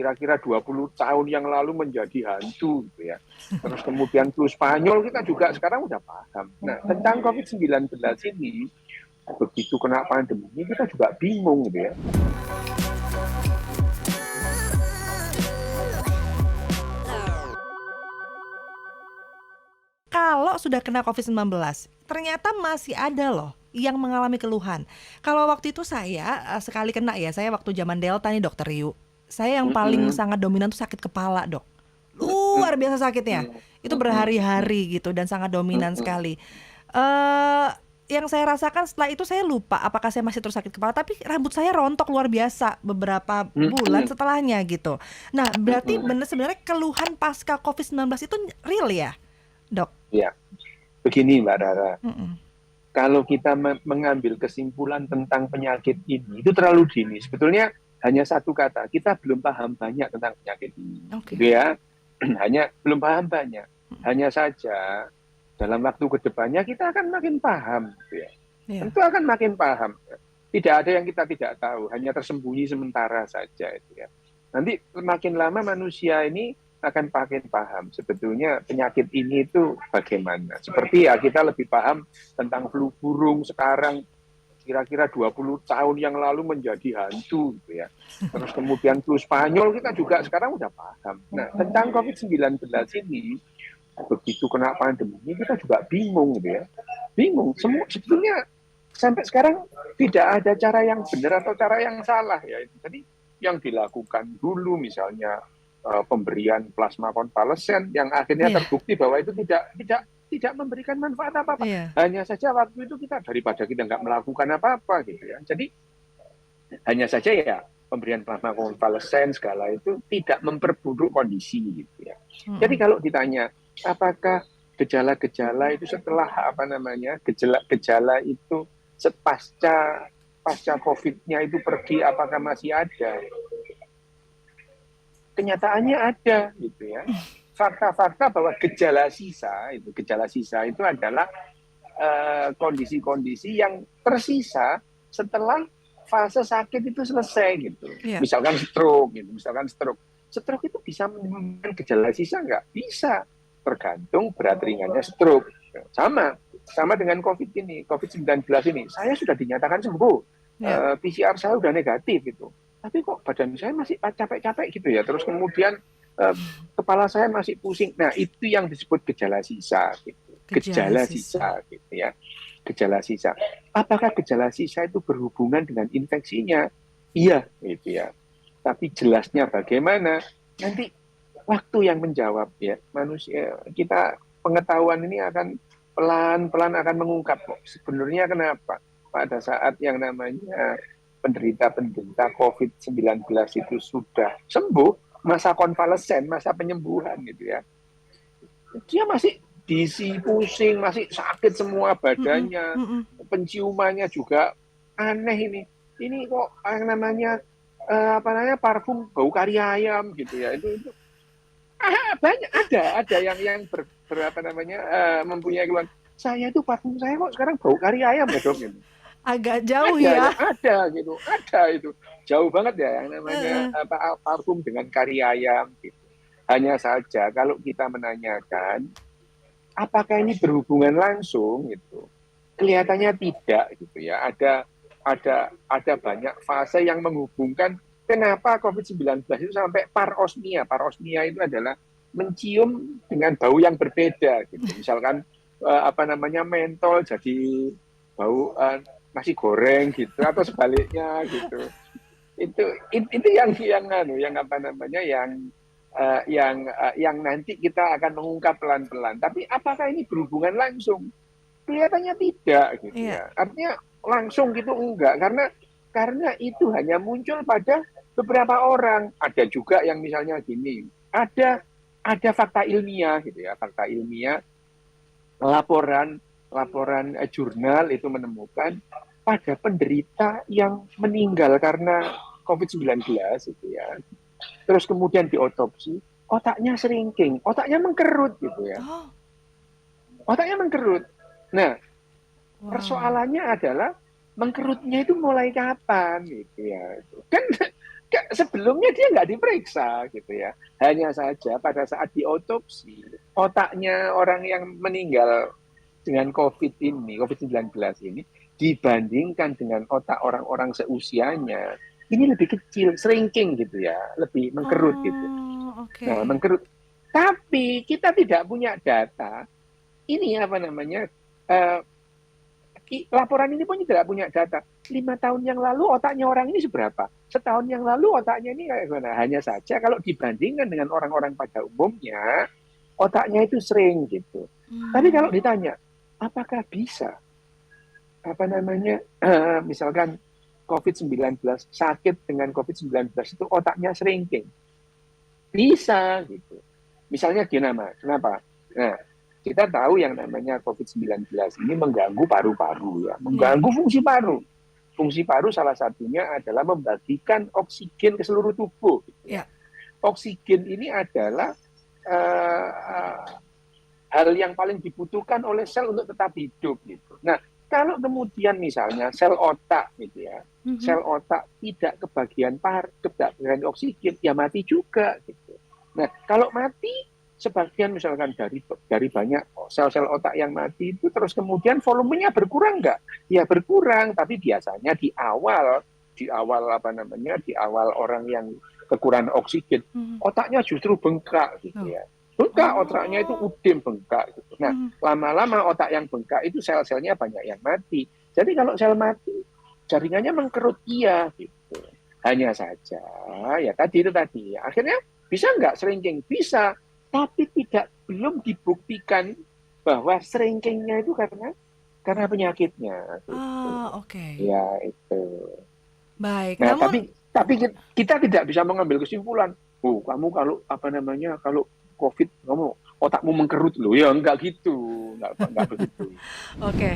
kira-kira 20 tahun yang lalu menjadi hantu gitu ya. Terus kemudian flu Spanyol kita juga sekarang udah paham. Nah, tentang COVID-19 ini, begitu kena pandemi ini kita juga bingung gitu ya. Kalau sudah kena COVID-19, ternyata masih ada loh yang mengalami keluhan. Kalau waktu itu saya sekali kena ya, saya waktu zaman Delta nih Dokter Yu. Saya yang paling sangat dominan tuh sakit kepala, Dok. Luar biasa sakitnya. Itu berhari-hari gitu dan sangat dominan sekali. eh yang saya rasakan setelah itu saya lupa apakah saya masih terus sakit kepala, tapi rambut saya rontok luar biasa beberapa bulan setelahnya gitu. Nah, berarti benar sebenarnya keluhan pasca COVID-19 itu real ya, Dok? Ya, begini Mbak Rara. Mm-mm. Kalau kita mengambil kesimpulan tentang penyakit ini, itu terlalu dini. Sebetulnya hanya satu kata, kita belum paham banyak tentang penyakit ini. Oke. Gitu ya. Hanya belum paham banyak. Hanya saja dalam waktu kedepannya kita akan makin paham. Gitu ya. Iya. Tentu akan makin paham. Tidak ada yang kita tidak tahu, hanya tersembunyi sementara saja. Itu ya. Nanti makin lama manusia ini akan makin paham sebetulnya penyakit ini itu bagaimana. Seperti ya kita lebih paham tentang flu burung sekarang kira-kira 20 tahun yang lalu menjadi hantu gitu ya. Terus kemudian flu Spanyol kita juga sekarang udah paham. Nah, tentang COVID-19 ini begitu kena pandemi ini kita juga bingung gitu ya. Bingung. Semua sebetulnya sampai sekarang tidak ada cara yang benar atau cara yang salah ya. Jadi yang dilakukan dulu misalnya pemberian plasma konvalesen yang akhirnya terbukti bahwa itu tidak memberikan manfaat apa-apa. Hanya saja waktu itu kita daripada kita nggak melakukan apa-apa gitu ya. Jadi hanya saja ya pemberian plasma konvalesen segala itu tidak memperburuk kondisi gitu ya. Jadi kalau ditanya apakah gejala-gejala itu setelah gejala itu pasca COVID-nya itu pergi apakah masih ada? Kenyataannya ada gitu ya. Fakta-fakta bahwa gejala sisa itu adalah kondisi-kondisi yang tersisa setelah fase sakit itu selesai gitu. Misalkan stroke gitu, Stroke itu bisa menimbulkan gejala sisa nggak? Bisa, tergantung berat ringannya stroke. Sama dengan COVID-19 ini. Saya sudah dinyatakan sembuh, PCR saya sudah negatif gitu. Tapi kok badan saya masih capek-capek gitu ya. Terus kemudian kepala saya masih pusing. Nah, itu yang disebut gejala sisa gitu. Gejala sisa gitu ya. Gejala sisa. Apakah gejala sisa itu berhubungan dengan infeksinya? Iya, gitu ya. Tapi jelasnya bagaimana? Nanti waktu yang menjawab ya. Manusia kita pengetahuan ini akan pelan-pelan akan mengungkap kok. Sebenarnya kenapa pada saat yang namanya penderita COVID-19 itu sudah sembuh, masa konvalesen, masa penyembuhan gitu ya. Dia masih diisi pusing, masih sakit semua badannya, penciumannya juga aneh ini. Ini kok yang namanya parfum bau kari ayam gitu ya. Itu banyak ada yang mempunyai keluhan. Saya itu parfum saya kok sekarang bau kari ayam ya dok gitu. Agak jauh ya. Ada itu jauh banget ya yang namanya parfum dengan kari ayam gitu. Hanya saja kalau kita menanyakan apakah ini berhubungan langsung gitu, kelihatannya tidak gitu ya. Ada banyak fase yang menghubungkan kenapa COVID-19 itu sampai parosmia. Parosmia itu adalah mencium dengan bau yang berbeda gitu. Misalkan mentol jadi bau nasi goreng gitu atau sebaliknya gitu. Itu yang nanti kita akan mengungkap pelan-pelan. Tapi apakah ini berhubungan langsung? Kelihatannya tidak gitu ya. Artinya langsung gitu enggak karena itu hanya muncul pada beberapa orang. Ada juga yang misalnya gini, ada fakta ilmiah gitu ya, fakta ilmiah laporan jurnal itu menemukan pada penderita yang meninggal karena COVID-19 itu ya. Terus kemudian diotopsi, otaknya shrinking, otaknya mengkerut gitu ya. Otaknya mengkerut. Nah, persoalannya adalah mengkerutnya itu mulai kapan gitu ya. Kan sebelumnya dia nggak diperiksa gitu ya. Hanya saja pada saat diotopsi, otaknya orang yang meninggal dengan COVID-19 ini, dibandingkan dengan otak orang-orang seusianya, ini lebih kecil, shrinking gitu ya, lebih mengkerut gitu. Nah, mengkerut. Tapi kita tidak punya data, ini apa namanya, laporan ini pun tidak punya data. 5 tahun yang lalu otaknya orang ini seberapa? Setahun yang lalu otaknya ini kayak gimana? Hanya saja kalau dibandingkan dengan orang-orang pada umumnya, otaknya itu sering gitu. Tapi kalau ditanya, apakah bisa? Apa namanya, misalkan COVID-19, sakit dengan COVID-19 itu otaknya shrinking. Bisa gitu. Misalnya kenapa? Nah, kita tahu yang namanya COVID-19 ini mengganggu paru-paru ya, mengganggu fungsi paru. Fungsi paru salah satunya adalah membagikan oksigen ke seluruh tubuh. Gitu. Oksigen ini adalah hal yang paling dibutuhkan oleh sel untuk tetap hidup. Gitu. Nah, kalau kemudian misalnya sel otak, gitu ya, sel otak tidak kebagian oksigen, ya mati juga. Gitu. Nah, kalau mati sebagian misalkan dari banyak sel-sel otak yang mati itu terus kemudian volumenya berkurang nggak? Ya berkurang, tapi biasanya di awal orang yang kekurangan oksigen, otaknya justru bengkak gitu ya. Bengkak otaknya itu bengkak gitu. Nah, lama-lama otak yang bengkak itu sel-selnya banyak yang mati. Jadi kalau sel mati, jaringannya mengkerut gitu. Hanya saja ya tadi. Akhirnya bisa nggak shrinking? Bisa. Tapi belum dibuktikan bahwa shrinkingnya itu karena penyakitnya. Gitu. Ya itu. Baik. Nah, tapi kita tidak bisa mengambil kesimpulan. Kamu kalau COVID kamu otakmu mengkerut loh. Ya enggak gitu, enggak begitu. Oke.